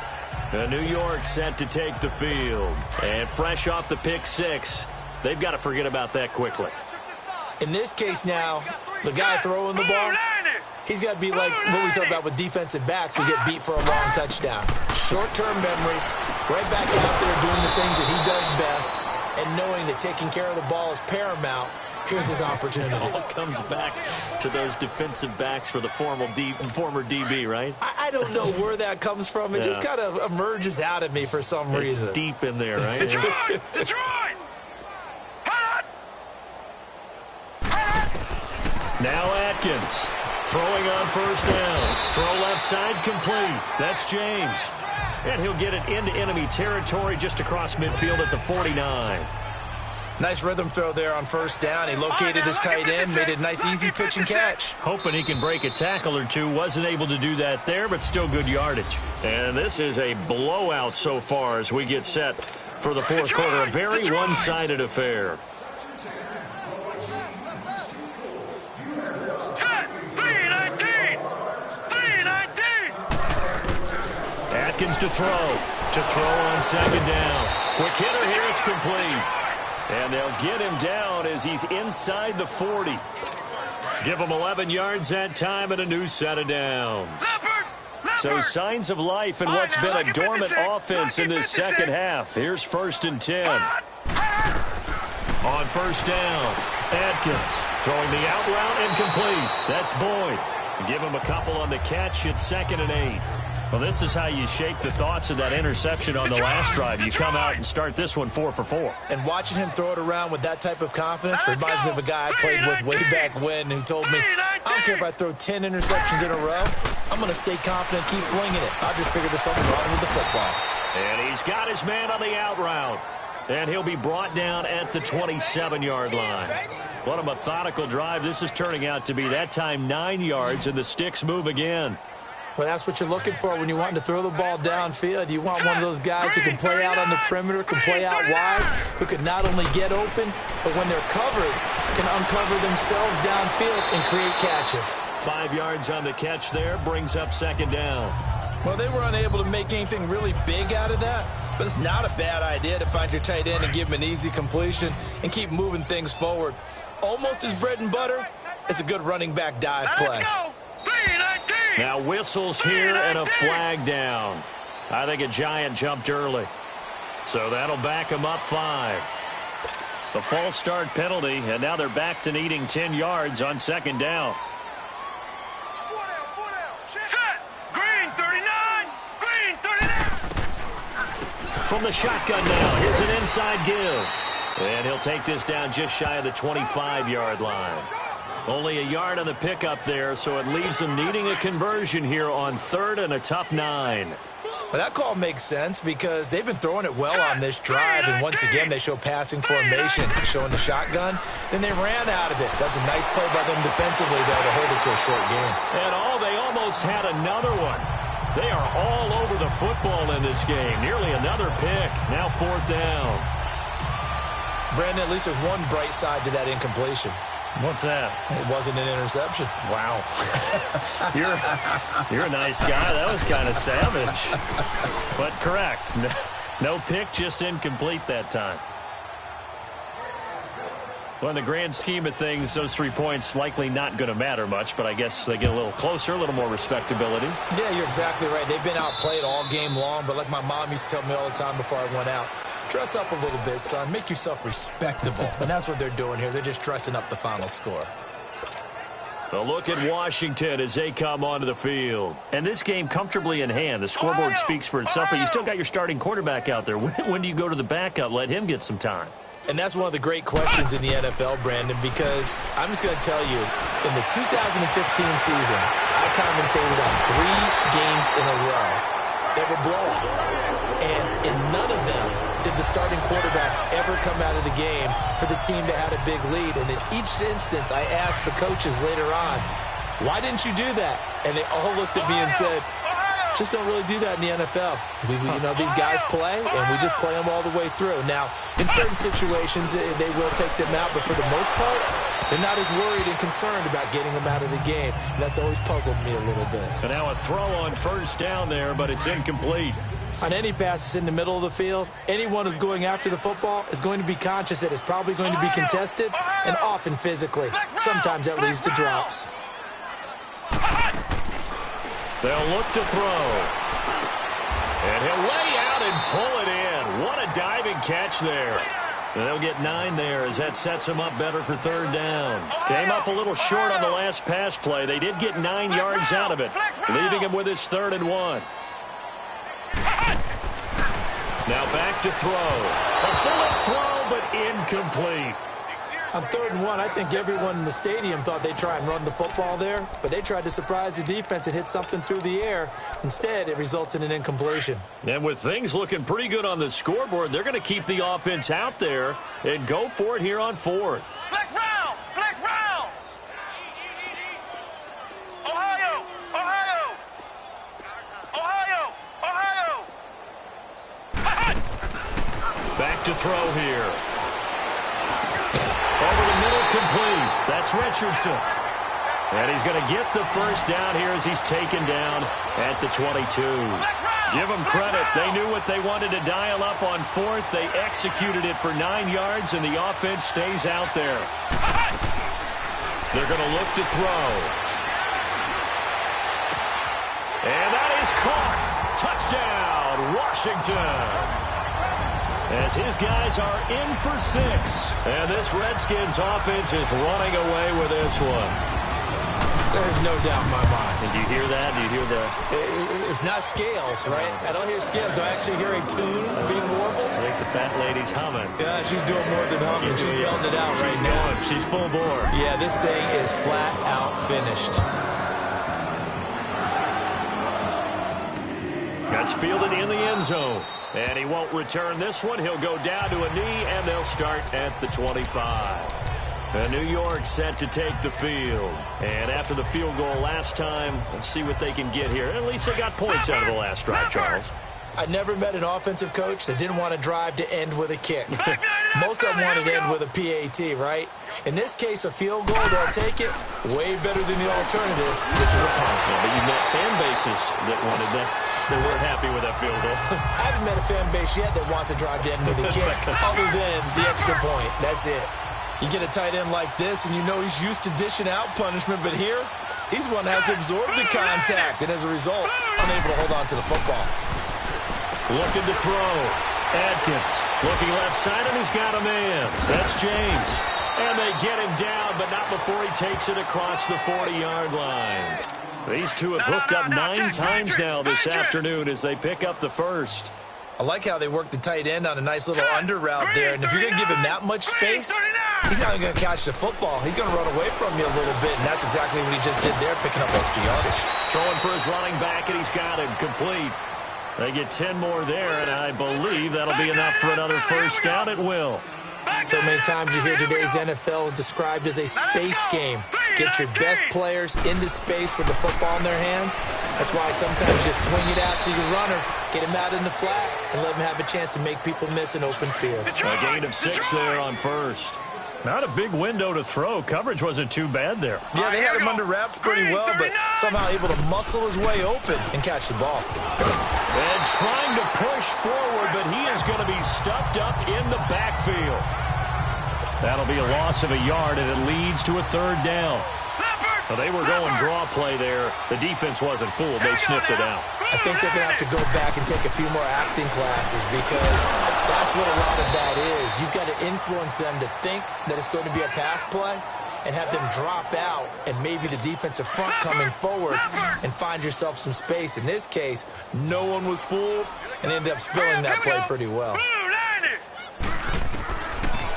New York set to take the field. And fresh off the pick 6, they've got to forget about that quickly. In this case now, the guy throwing the ball, he's got to be like what we talk about with defensive backs who get beat for a long touchdown. Short-term memory, right back out there doing the things that he does best, and knowing that taking care of the ball is paramount. Here's his opportunity. It all comes back to those defensive backs for the former DB, right? I don't know where that comes from. It just kind of emerges out of me for some reason. It's deep in there, right? Detroit! Now Atkins throwing on 1st down. Throw left side complete. That's James. And he'll get it into enemy territory just across midfield at the 49. Nice rhythm throw there on 1st down. He located his tight end, made it a nice easy pitch and catch. Hoping he can break a tackle or two. Wasn't able to do that there, but still good yardage. And this is a blowout so far as we get set for the 4th quarter. A very one-sided affair. Atkins to throw on 2nd down. Quick hitter here, it's complete. And they'll get him down as he's inside the 40. Give him 11 yards that time and a new set of downs. So signs of life in what's been a dormant offense in this 2nd half. Here's 1st and 10. On 1st down, Atkins throwing the out route incomplete. That's Boyd. Give him a couple on the catch. It's 2nd and 8. Well, this is how you shake the thoughts of that interception on the last drive. You come out and start this one 4 for 4. And watching him throw it around with that type of confidence reminds me of a guy I played with way back when who told me, I don't care if I throw 10 interceptions in a row. I'm going to stay confident, keep flinging it. I'll just figure there's something wrong with the football. And he's got his man on the out route. And he'll be brought down at the 27-yard line. What a methodical drive this is turning out to be. That time 9 yards, and the sticks move again. Well, that's what you're looking for when you're wanting to throw the ball downfield. You want one of those guys who can play out on the perimeter, can play out wide, who can not only get open, but when they're covered, can uncover themselves downfield and create catches. 5 yards on the catch there, brings up second down. Well, they were unable to make anything really big out of that, but it's not a bad idea to find your tight end and give him an easy completion and keep moving things forward. Almost as bread and butter, it's a good running back dive play. Let's go. 3-19. Now whistles here and a flag down. I think a Giant jumped early. So that'll back him up 5. The false start penalty, and now they're back to needing 10 yards on second down. Set. Green 39. Green 39. From the shotgun now, here's an inside give. And he'll take this down just shy of the 25-yard line. Only a yard on the pickup there, so it leaves them needing a conversion here on 3rd and a tough 9. Well, that call makes sense because they've been throwing it well on this drive, and once again they show passing formation, showing the shotgun. Then they ran out of it. That's a nice play by them defensively, though, to hold it to a short game. And they almost had another one. They are all over the football in this game. Nearly another pick. Now 4th down. Brandon, at least there's one bright side to that incompletion. What's that? It wasn't an interception. Wow. You're a nice guy. That was kind of savage. But correct. No pick, just incomplete that time. Well, in the grand scheme of things, those 3 points likely not going to matter much, but I guess they get a little closer, a little more respectability. Yeah, you're exactly right. They've been outplayed all game long, but like my mom used to tell me all the time before I went out, dress up a little bit, son. Make yourself respectable. And that's what they're doing here. They're just dressing up the final score. A look at Washington as they come onto the field. And this game comfortably in hand. The scoreboard speaks for itself, but you still got your starting quarterback out there. When do you go to the backup? Let him get some time. And that's one of the great questions in the NFL, Brandon, because I'm just going to tell you, in the 2015 season, I commentated on 3 games in a row that were blowouts. And in none of them did the starting quarterback ever come out of the game for the team that had a big lead. And in each instance, I asked the coaches later on, why didn't you do that? And they all looked at me and said, just don't really do that in the NFL. You know, these guys play, and we just play them all the way through. Now, in certain situations, they will take them out, but for the most part, they're not as worried and concerned about getting them out of the game. And that's always puzzled me a little bit. And now a throw on 1st down there, but it's incomplete. On any passes in the middle of the field, anyone who's going after the football is going to be conscious that it's probably going to be contested, and often physically. Sometimes that leads to drops. They'll look to throw. And he'll lay out and pull it in. What a diving catch there. They'll get 9 there as that sets him up better for 3rd down. Came up a little short on the last pass play. They did get 9 yards out of it, leaving him with his 3rd and 1. Now back to throw. A bullet throw, but incomplete. On 3rd and 1, I think everyone in the stadium thought they'd try and run the football there, but they tried to surprise the defense and hit something through the air. Instead, it results in an incompletion. And with things looking pretty good on the scoreboard, they're going to keep the offense out there and go for it here on 4th. Flex round. Flex round. Ohio. Ohio. Ohio. Ohio. Back to throw here. Over the middle, complete. That's Richardson. And he's going to get the 1st down here as he's taken down at the 22. Give them credit. They knew what they wanted to dial up on 4th. They executed it for 9 yards, and the offense stays out there. They're going to look to throw. And that is caught. Touchdown, Washington. As his guys are in for 6. And this Redskins offense is running away with this one. There's no doubt in my mind. And do you hear that? Do you hear the... It's not scales, right? I don't hear scales. Do I actually hear a tune being warbled? I think the fat lady's humming. Yeah, she's doing more than humming. She's belting it out right now. She's full bore. Yeah, this thing is flat out finished. That's fielded in the end zone. And he won't return this one. He'll go down to a knee, and they'll start at the 25. And New York set to take the field. And after the field goal last time, let's see what they can get here. At least they got points out of the last drive, Charles. I never met an offensive coach that didn't want to drive to end with a kick. Most of them wanted to end with a PAT, right? In this case, a field goal, they'll take it way better than the alternative, which is a punt. Yeah, but you've met fan bases that wanted that. They weren't happy with that field goal. I haven't met a fan base yet that wants to drive to end with a kick, other than the extra point. That's it. You get a tight end like this, and you know he's used to dishing out punishment, but here, he's the one that has to absorb the contact, and as a result, unable to hold on to the football. Looking to throw. Adkins looking left side, and he's got a man. That's James. And they get him down, but not before he takes it across the 40-yard line. These two have hooked up 9 times now this afternoon as they pick up the first. I like how they work the tight end on a nice little under route there. And if you're going to give him that much space, he's not going to catch the football. He's going to run away from you a little bit, and that's exactly what he just did there, picking up extra yardage. Throwing for his running back, and he's got him complete. They get 10 more there, and I believe that'll be enough for another first down at will. So many times you hear today's NFL described as a space game. Get your best players into space with the football in their hands. That's why sometimes you swing it out to your runner, get him out in the flat, and let him have a chance to make people miss an open field. A gain of 6 there on first. Not a big window to throw. Coverage wasn't too bad there. Yeah, they had him under wraps pretty well, but somehow able to muscle his way open and catch the ball. And trying to push forward, but he is going to be stuffed up in the backfield. That'll be a loss of a yard, and it leads to a third down. Well, they were going draw play there. The defense wasn't fooled. They sniffed it out. I think they're going to have to go back and take a few more acting classes because that's what a lot of that is. You've got to influence them to think that it's going to be a pass play and have them drop out and maybe the defensive front coming forward and find yourself some space. In this case, no one was fooled and ended up spilling that play pretty well.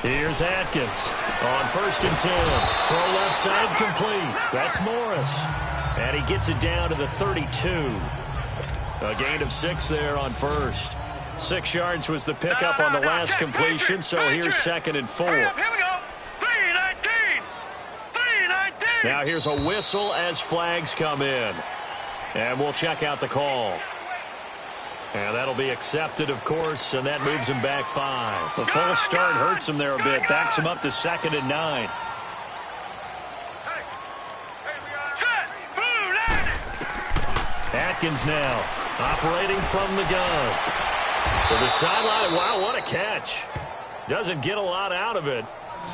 Here's Atkins on 1st and 10. Throw left side complete. That's Morris. And he gets it down to the 32. A gain of 6 there on first. 6 yards was the pickup on the last completion, so here's 2nd and 4. Here we go. 3-19. 3-19. Now here's a whistle as flags come in. And we'll check out the call. And that'll be accepted, of course, and that moves him back 5. The false start hurts him there a bit, backs him up to 2nd and 9. Atkins now operating from the gun. To the sideline. Wow, what a catch. Doesn't get a lot out of it,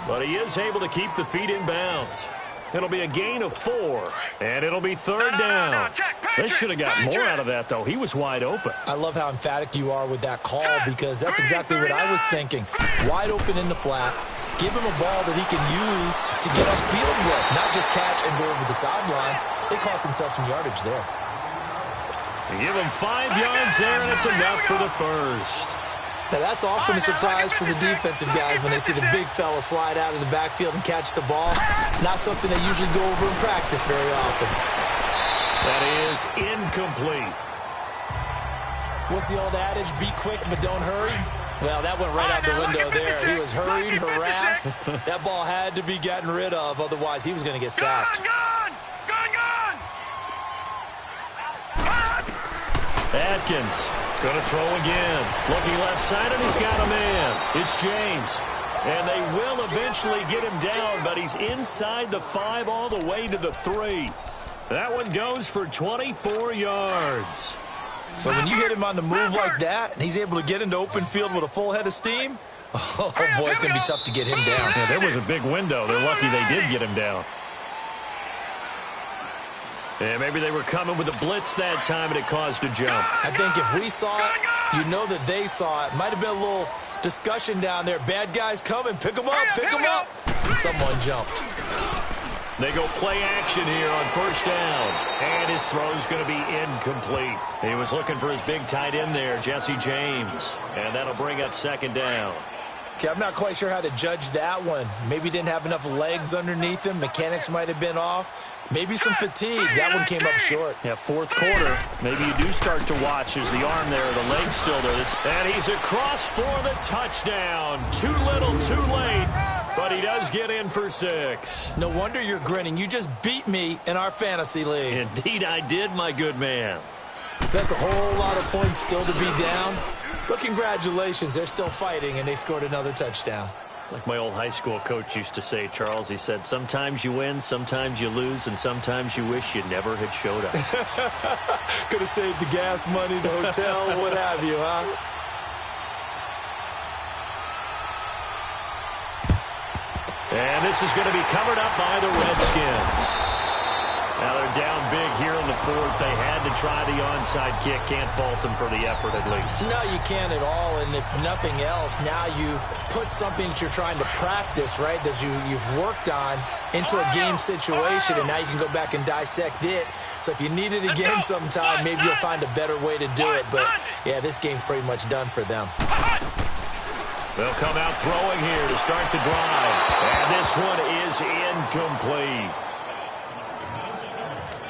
but he is able to keep the feet in bounds. It'll be a gain of 4, and it'll be 3rd down. They should have got more out of that, though. He was wide open. I love how emphatic you are with that call because that's exactly what I was thinking. Wide open in the flat. Give him a ball that he can use to get upfield with, not just catch and go over the sideline. They cost themselves some yardage there. Give him 5 yards there, and it's enough for the first. Now, that's often a surprise for the defensive guys when they see the big fella slide out of the backfield and catch the ball. Not something they usually go over in practice very often. That is incomplete. What's the old adage? Be quick, but don't hurry. Well, that went right out the window there. He was hurried, harassed. That ball had to be gotten rid of, otherwise he was going to get sacked. Atkins going to throw again. Looking left side, and he's got a man. It's James. And they will eventually get him down, but he's inside the 5 all the way to the 3. That one goes for 24 yards. But when you hit him on the move like that, and he's able to get into open field with a full head of steam, oh, boy, it's going to be tough to get him down. Yeah, there was a big window. They're lucky they did get him down. And maybe they were coming with a blitz that time, and it caused a jump. I think if we saw it, you know that they saw it. Might have been a little discussion down there. Bad guys coming. Pick them up. Pick them up. And someone jumped. They go play action here on 1st down. And his throw's going to be incomplete. He was looking for his big tight end there, Jesse James. And that'll bring up 2nd down. Okay, I'm not quite sure how to judge that one. Maybe didn't have enough legs underneath him. Mechanics might have been off. Maybe some fatigue. That one came up short. Yeah, 4th quarter. Maybe you do start to watch as the arm there, the leg's still there. And he's across for the touchdown. Too little, too late. But he does get in for 6. No wonder you're grinning. You just beat me in our fantasy league. Indeed I did, my good man. That's a whole lot of points still to be down. But congratulations, they're still fighting, and they scored another touchdown. It's like my old high school coach used to say, Charles. He said, sometimes you win, sometimes you lose, and sometimes you wish you never had showed up. Could have saved the gas money, the hotel, what have you, huh? And this is going to be covered up by the Redskins. Now they're down big here in the fourth. They had to try the onside kick. Can't fault them for the effort at least. No, you can't at all. And if nothing else, now you've put something that you're trying to practice, right, that you've worked on into a game situation, and now you can go back and dissect it. So if you need it again sometime, maybe you'll find a better way to do it. But, yeah, this game's pretty much done for them. They'll come out throwing here to start the drive. And this one is incomplete.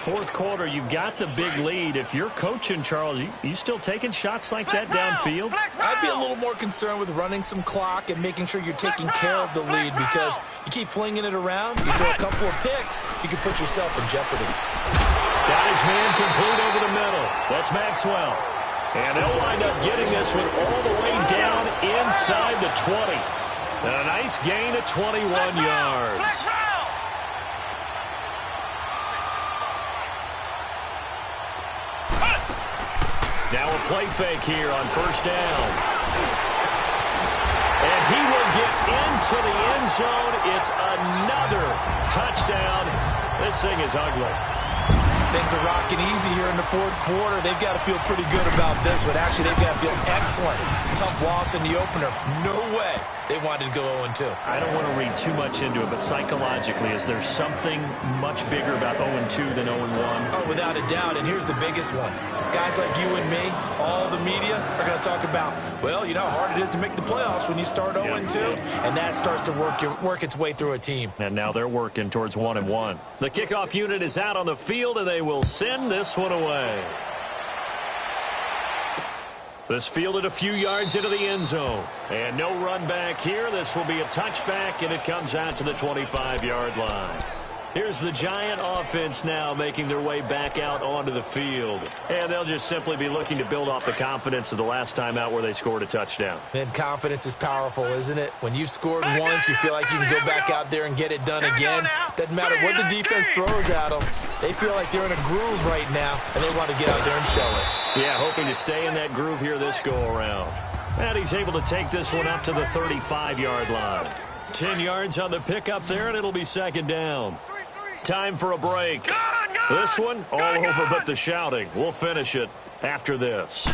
Fourth quarter, you've got the big lead. If you're coaching, Charles, you still taking shots like that downfield? I'd be a little more concerned with running some clock and making sure you're taking care of the lead, because you keep flinging it around, you throw a couple of picks, you can put yourself in jeopardy. Got his man complete over the middle. That's Maxwell. And they'll wind up getting this one all the way down inside the 20. And a nice gain of 21 yards. Now a play fake here on first down. And he will get into the end zone. It's another touchdown. This thing is ugly. Things are rocking easy here in the fourth quarter. They've got to feel pretty good about this one. Actually, they've got to feel excellent. Tough loss in the opener. No way they wanted to go 0-2. I don't want to read too much into it, but psychologically, is there something much bigger about 0-2 than 0-1? Oh, without a doubt, and here's the biggest one. Guys like you and me, all the media, are going to talk about, well, you know how hard it is to make the playoffs when you start 0-2, and that starts to work its way through a team. And now they're working towards 1-1. The kickoff unit is out on the field, and they will send this one away. This fielded a few yards into the end zone. And no run back here. This will be a touchback, and it comes out to the 25-yard line. Here's the Giant offense now making their way back out onto the field. And they'll just simply be looking to build off the confidence of the last time out where they scored a touchdown. And confidence is powerful, isn't it? When you've scored once, you feel like you can go back out there and get it done again. Doesn't matter what the defense throws at them. They feel like they're in a groove right now, and they want to get out there and show it. Yeah, hoping to stay in that groove here this go-around. And he's able to take this one up to the 35-yard line. 10 yards on the pickup there, and it'll be second down. Time for a break. This one, all over but the shouting. We'll finish it after this.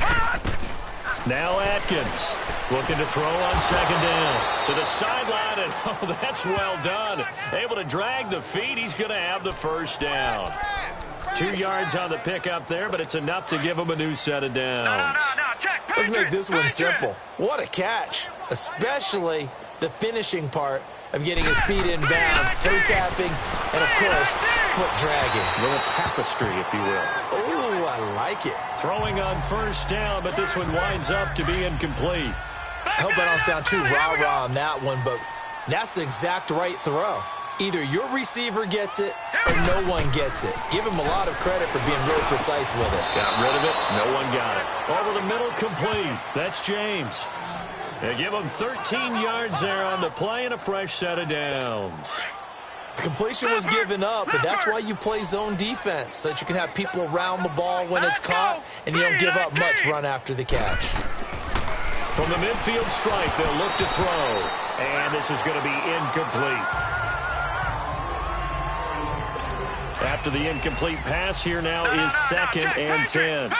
Now Atkins looking to throw on second down. To the sideline, and oh, that's well done. Able to drag the feet. He's going to have the first down. 2 yards on the pickup there, but it's enough to give him a new set of downs. Let's make this one simple. What a catch, especially the finishing part of getting his feet in bounds, toe tapping, and of course, foot dragging. A little tapestry, if you will. Oh, I like it. Throwing on first down, but this one winds up to be incomplete. I hope I don't sound too rah-rah on that one, but that's the exact right throw. Either your receiver gets it or no one gets it. Give him a lot of credit for being really precise with it. Got rid of it. No one got it. Over the middle, complete. That's James. They give him 13 yards there on the play and a fresh set of downs. Completion was given up, but that's why you play zone defense, so that you can have people around the ball when it's caught, and you don't give up much run after the catch. From the midfield stripe, they'll look to throw, and this is going to be incomplete. After the incomplete pass, here now is second and 10.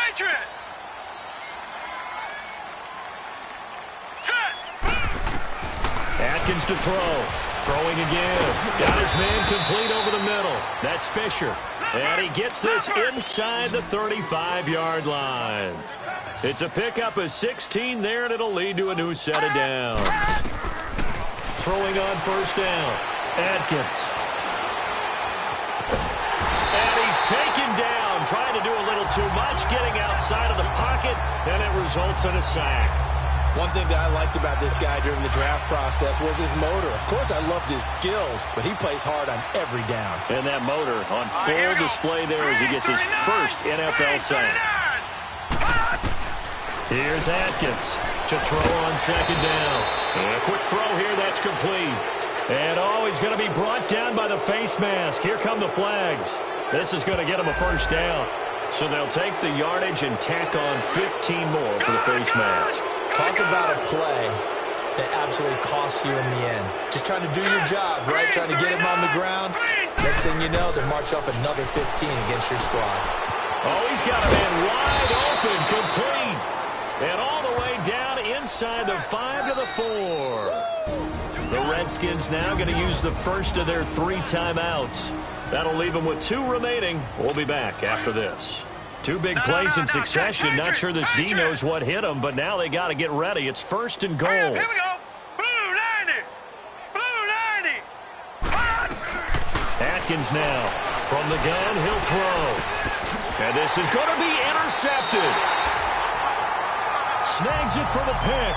Atkins to throw. Throwing again. Got his man complete over the middle. That's Fisher. And he gets this inside the 35-yard line. It's a pickup of 16 there, and it'll lead to a new set of downs. Throwing on first down. Atkins. And he's taken down, trying to do a little too much, getting outside of the pocket, and it results in a sack. One thing that I liked about this guy during the draft process was his motor. Of course, I loved his skills, but he plays hard on every down. And that motor on full display there as he gets his first NFL sack. Here's Atkins to throw on second down. And a quick throw here, that's complete. And he's going to be brought down by the face mask. Here come the flags. This is going to get him a first down. So they'll take the yardage and tack on 15 more for the face mask. Talk about a play that absolutely costs you in the end. Just trying to do your job, right? Trying to get him on the ground. Next thing you know, they're marching off another 15 against your squad. Oh, he's got a man wide open, complete. And all the way down inside the 5 to the 4. The Redskins now going to use the first of their 3 timeouts. That'll leave them with 2 remaining. We'll be back after this. 2 big plays in succession. Not sure this D knows what hit him, but now they got to get ready. It's first and goal. Here we go. Blue 90. Blue 90. Atkins now from the gun. He'll throw. And this is going to be intercepted. Snags it for the pick.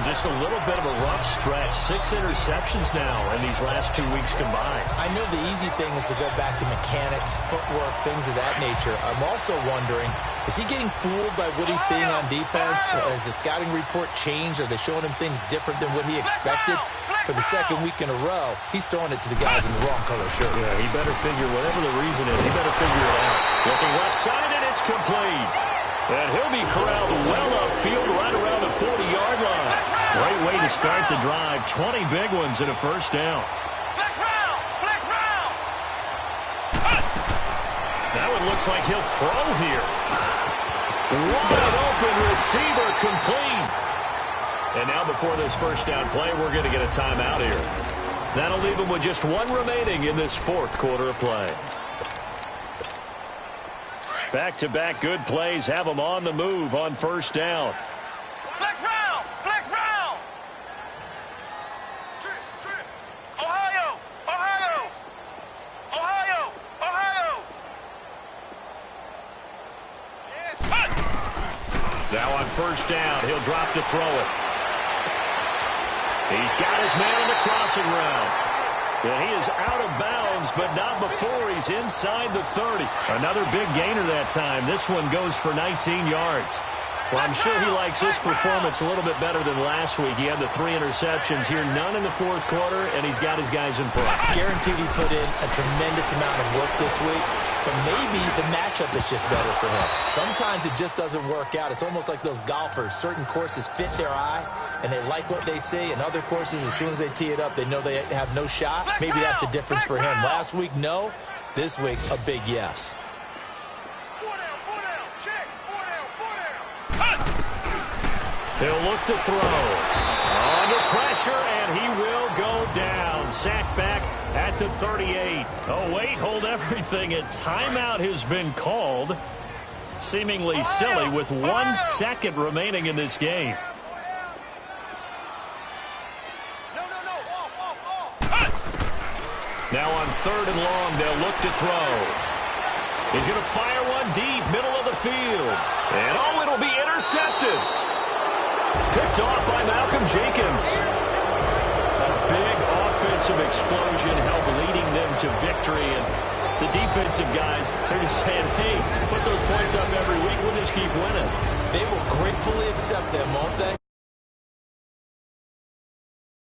Just a little bit of a rough stretch. 6 interceptions now in these last 2 weeks combined. I know the easy thing is to go back to mechanics, footwork, things of that nature. I'm also wondering, is he getting fooled by what he's seeing on defense? Has the scouting report changed? Are they showing him things different than what he expected? For the second week in a row, he's throwing it to the guys in the wrong color shirts. Yeah, he better figure, whatever the reason is, he better figure it out. Looking left side, and it's complete. And he'll be corralled well upfield right around the 40-yard line. Great way to start the drive. 20 big ones and a first down. Flex round. Flex round. That one looks like he'll throw here. Wide open receiver, complete. And now before this first down play, we're going to get a timeout here. That'll leave them with just 1 remaining in this 4th quarter of play. Back-to-back good plays have them on the move on first down. Flex round. Flex round. Ohio. Ohio. Ohio. Ohio. Now on first down, he'll drop to throw it. He's got his man on the crossing route. And he is out of bounds, but not before he's inside the 30. Another big gainer that time. This one goes for 19 yards. Well, I'm sure he likes this performance a little bit better than last week. He had the 3 interceptions here, none in the 4th quarter, and he's got his guys in front. Guaranteed he put in a tremendous amount of work this week, but maybe the matchup is just better for him. Sometimes it just doesn't work out. It's almost like those golfers. Certain courses fit their eye, and they like what they see, and other courses, as soon as they tee it up, they know they have no shot. Maybe that's the difference for him. Last week, no. This week, a big yes. He'll look to throw. Under pressure, and he will go down. Sacked back at the 38. Oh, wait, hold everything. A timeout has been called. Seemingly silly with 1 second remaining in this game. Now on 3rd and long, they'll look to throw. He's going to fire one deep, middle of the field. And it'll be intercepted. Picked off by Malcolm Jenkins. A big offensive explosion helped leading them to victory. And the defensive guys, they're just saying, hey, put those points up every week. We'll just keep winning. They will gratefully accept them, won't they?